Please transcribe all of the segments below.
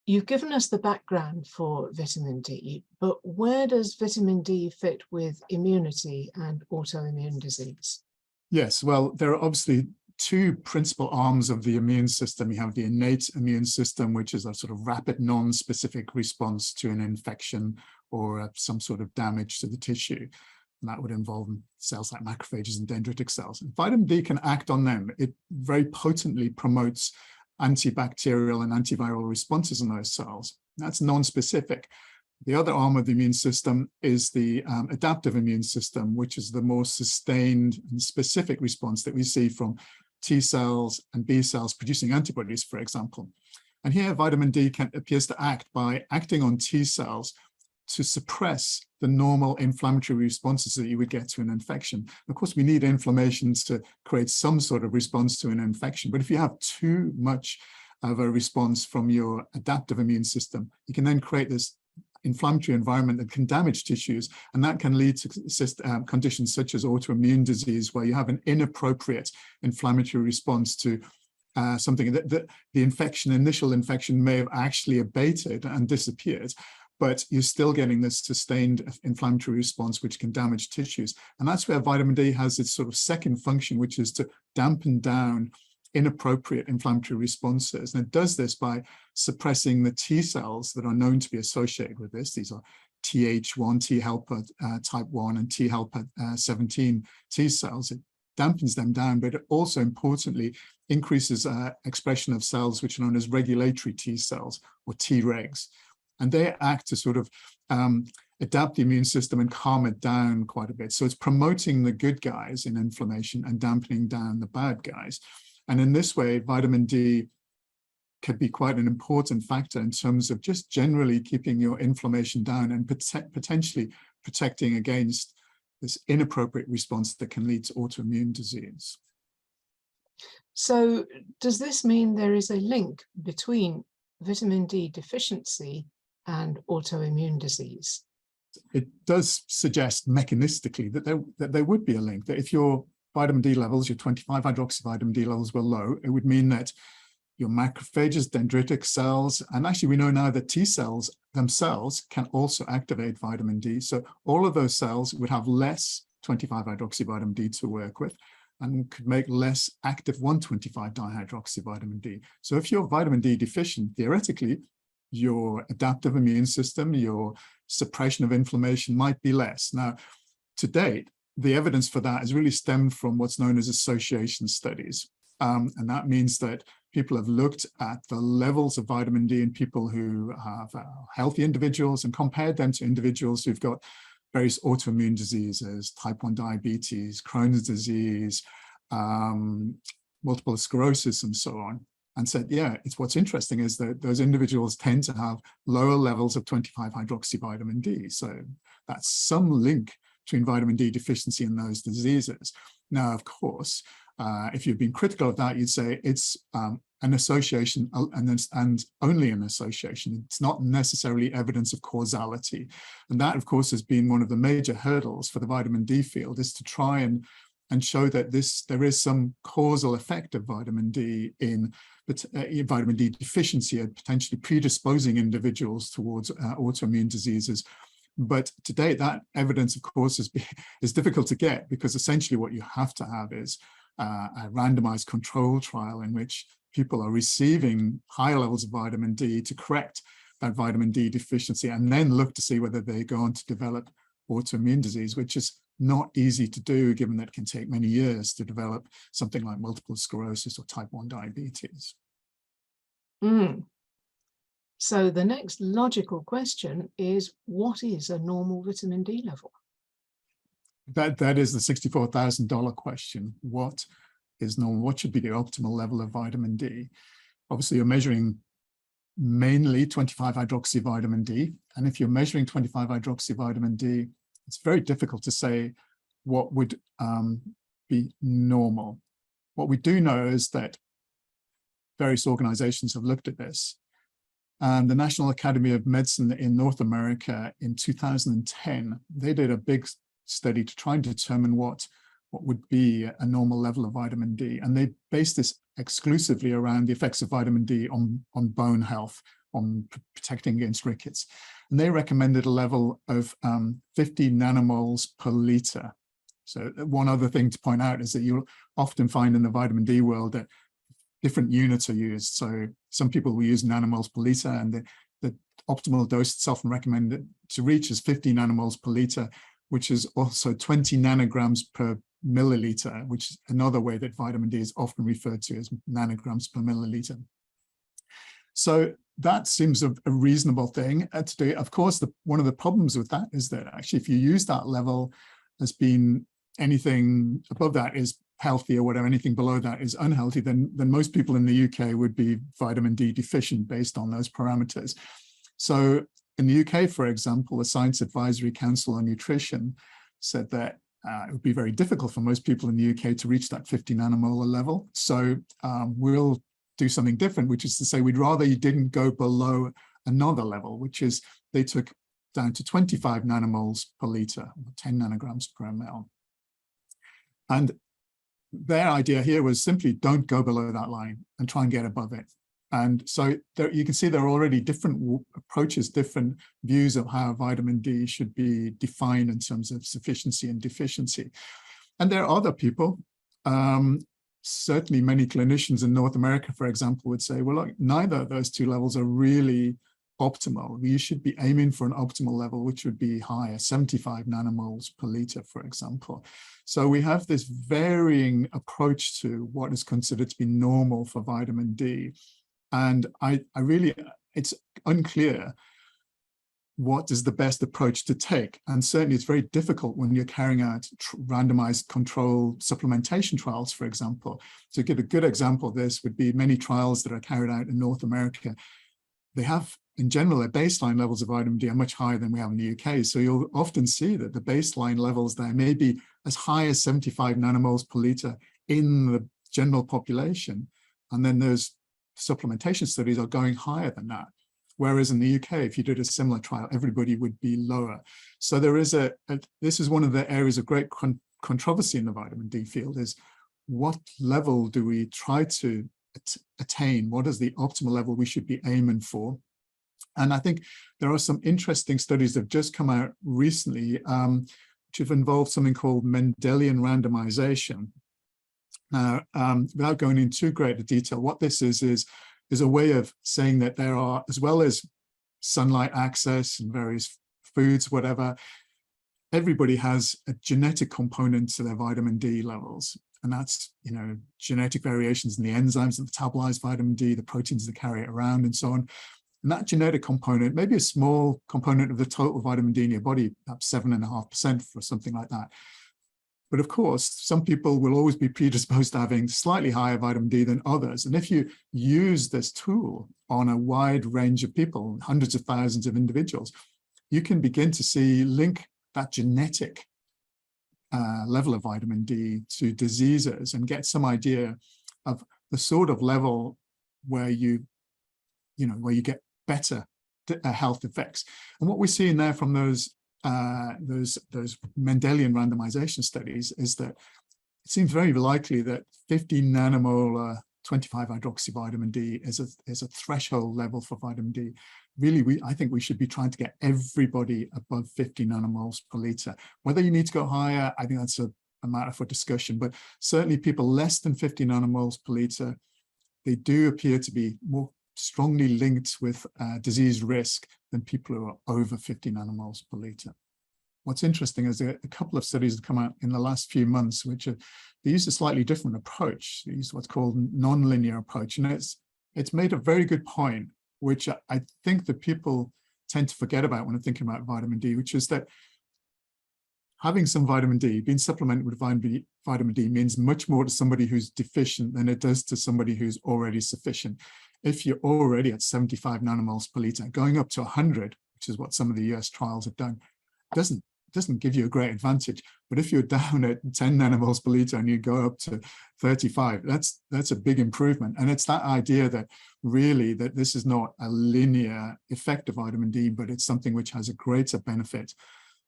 You've given us the background for vitamin D, but where does vitamin D fit with immunity and autoimmune disease? Yes, well, there are obviously two principal arms of the immune system. You have the innate immune system, which is a sort of rapid, non-specific response to an infection or some sort of damage to the tissue. And that would involve cells like macrophages and dendritic cells. And vitamin D can act on them. It very potently promotes antibacterial and antiviral responses in those cells. That's non-specific. The other arm of the immune system is the adaptive immune system, which is the more sustained and specific response that we see from T cells and B cells producing antibodies, for example. And here vitamin D appears to act by acting on T cells to suppress the normal inflammatory responses that you would get to an infection. Of course, we need inflammation to create some sort of response to an infection, but if you have too much of a response from your adaptive immune system, you can then create this inflammatory environment that can damage tissues, and that can lead to conditions such as autoimmune disease, where you have an inappropriate inflammatory response to something that the initial infection may have actually abated and disappeared, but you're still getting this sustained inflammatory response, which can damage tissues. And that's where vitamin D has its sort of second function, which is to dampen down inappropriate inflammatory responses. And it does this by suppressing the T cells that are known to be associated with this. These are Th1, T helper type 1, and T helper 17 T cells. It dampens them down, but it also importantly increases expression of cells which are known as regulatory T cells, or Tregs. And they act to sort of adapt the immune system and calm it down quite a bit. So it's promoting the good guys in inflammation and dampening down the bad guys. And in this way, vitamin D could be quite an important factor in terms of just generally keeping your inflammation down and potentially protecting against this inappropriate response that can lead to autoimmune disease. So does this mean there is a link between vitamin D deficiency and autoimmune disease? It does suggest mechanistically that there would be a link, that if your vitamin D levels, your 25-hydroxyvitamin D levels were low, it would mean that your macrophages, dendritic cells, and actually we know now that T cells themselves can also activate vitamin D. So all of those cells would have less 25-hydroxyvitamin D to work with and could make less active 1,25-dihydroxyvitamin D. So if you're vitamin D deficient, theoretically, your adaptive immune system, your suppression of inflammation might be less. Now, to date, the evidence for that has really stemmed from what's known as association studies. And that means that people have looked at the levels of vitamin D in people who have healthy individuals and compared them to individuals who've got various autoimmune diseases, type 1 diabetes, Crohn's disease, multiple sclerosis, and so on. And said, yeah, what's interesting is that those individuals tend to have lower levels of 25-hydroxyvitamin D. So that's some link between vitamin D deficiency and those diseases. Now, of course, if you've been critical of that, you'd say it's an association and only an association. It's not necessarily evidence of causality. And that, of course, has been one of the major hurdles for the vitamin D field, is to try and show that there is some causal effect of vitamin D in vitamin D deficiency and potentially predisposing individuals towards autoimmune diseases. But to date, that evidence, of course, is difficult to get, because essentially what you have to have is a randomized control trial in which people are receiving higher levels of vitamin D to correct that vitamin D deficiency, and then look to see whether they go on to develop autoimmune disease, which is not easy to do, given that it can take many years to develop something like multiple sclerosis or type 1 diabetes. So the next logical question is, what is a normal vitamin D level? That is the $64,000 question. What is normal? What should be the optimal level of vitamin D? Obviously, you're measuring mainly 25-hydroxyvitamin D. And if you're measuring 25-hydroxyvitamin D, it's very difficult to say what would be normal. What we do know is that various organizations have looked at this. And the National Academy of Medicine in North America in 2010, they did a big study to try and determine what would be a normal level of vitamin D. And they based this exclusively around the effects of vitamin D on bone health, on protecting against rickets. And they recommended a level of 50 nanomoles per litre. So one other thing to point out is that you'll often find in the vitamin D world that different units are used. So some people will use nanomoles per litre, and the optimal dose it's often recommended to reach is 50 nanomoles per litre, which is also 20 nanograms per milliliter, which is another way that vitamin D is often referred to as nanograms per milliliter. So that seems a reasonable thing to do. Of course, one of the problems with that is that actually if you use that level as being anything above that is healthy or whatever, anything below that is unhealthy, then most people in the UK would be vitamin D deficient based on those parameters. So in the UK, for example, the Science Advisory Council on Nutrition said that it would be very difficult for most people in the UK to reach that 50 nanomolar level. So we'll do something different, which is to say we'd rather you didn't go below another level, which is they took down to 25 nanomoles per litre, 10 nanograms per ml. And their idea here was simply don't go below that line and try and get above it. And so there, you can see there are already different approaches, different views of how vitamin D should be defined in terms of sufficiency and deficiency. And there are other people, certainly many clinicians in North America, for example, would say, well, look, neither of those two levels are really optimal. You should be aiming for an optimal level, which would be higher, 75 nanomoles per litre, for example. So we have this varying approach to what is considered to be normal for vitamin D. And I really, it's unclear what is the best approach to take. And certainly it's very difficult when you're carrying out randomized control supplementation trials, for example. To give a good example of this would be many trials that are carried out in North America. They have, in general, their baseline levels of vitamin D are much higher than we have in the UK. So you'll often see that the baseline levels there may be as high as 75 nanomoles per litre in the general population. And then those supplementation studies are going higher than that. Whereas in the UK, if you did a similar trial, everybody would be lower. So there is this is one of the areas of great controversy in the vitamin D field, is what level do we try to attain? What is the optimal level we should be aiming for? And I think there are some interesting studies that have just come out recently, which have involved something called Mendelian randomization. Now, without going into too great a detail, what this is a way of saying that there are, as well as sunlight access and various foods, whatever, everybody has a genetic component to their vitamin D levels. And that's, you know, genetic variations in the enzymes that metabolize vitamin D, the proteins that carry it around, and so on. And that genetic component, maybe a small component of the total vitamin D in your body, perhaps 7.5% or something like that. But of course, some people will always be predisposed to having slightly higher vitamin D than others. And if you use this tool on a wide range of people, hundreds of thousands of individuals, you can begin to link that genetic level of vitamin D to diseases and get some idea of the sort of level where you get better health effects. And what we see in there from those Mendelian randomization studies is that it seems very likely that 50 nanomolar 25-hydroxyvitamin D is a threshold level for vitamin D. Really, I think we should be trying to get everybody above 50 nanomoles per litre. Whether you need to go higher, I think that's a matter for discussion, but certainly people less than 50 nanomoles per litre, they do appear to be more strongly linked with disease risk than people who are over 50 nanomoles per litre. What's interesting is a couple of studies have come out in the last few months, which they use a slightly different approach. They use what's called non-linear approach. And it's made a very good point, which I think that people tend to forget about when they're thinking about vitamin D, which is that having some vitamin D, being supplemented with vitamin D means much more to somebody who's deficient than it does to somebody who's already sufficient. If you're already at 75 nanomoles per litre, going up to 100, which is what some of the US trials have done, doesn't give you a great advantage. But if you're down at 10 nanomoles per litre and you go up to 35, that's a big improvement. And it's that idea that really that this is not a linear effect of vitamin D, but it's something which has a greater benefit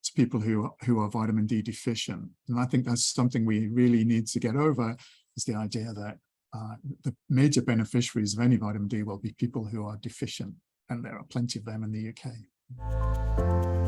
to people who are vitamin D deficient. And I think that's something we really need to get over, is the idea that the major beneficiaries of any vitamin D will be people who are deficient. and there are plenty of them in the UK.